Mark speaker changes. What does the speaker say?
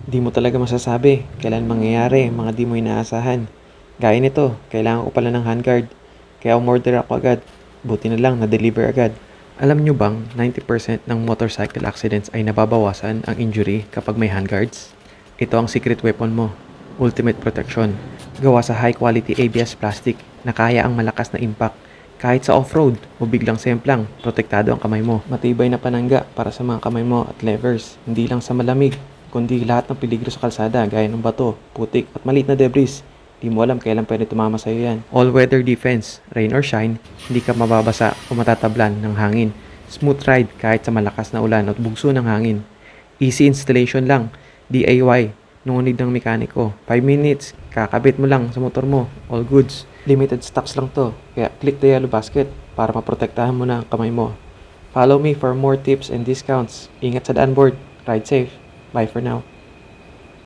Speaker 1: Di mo talaga masasabi kailan mangyayari ang mga di mo inaasahan. Gaya nito, kailangan ko pala ng handguard. Kaya umorder ako agad. Buti na lang na-deliver agad. Alam nyo bang 90% ng motorcycle accidents ay nababawasan ang injury kapag may handguards? Ito ang secret weapon mo, ultimate protection. Gawa sa high quality ABS plastic na kaya ang malakas na impact. Kahit sa off-road o biglang semplang, protektado ang kamay mo. Matibay na panangga para sa mga kamay mo at levers, hindi lang sa malamig, kundi lahat ng peligro sa kalsada gaya ng bato, putik at maliit na debris. Di mo alam kailan pwede tumama sa'yo yan. All-weather defense, rain or shine, hindi ka mababasa o matatablan ng hangin. Smooth ride kahit sa malakas na ulan at bugso ng hangin. Easy installation lang, DIY, nungonid ng mekaniko. 5 minutes, kakabit mo lang sa motor mo, all goods. Limited stocks lang to, kaya click the yellow basket para maprotektahan mo na ang kamay mo. Follow me for more tips and discounts. Ingat sa daan board, ride safe. Bye for now.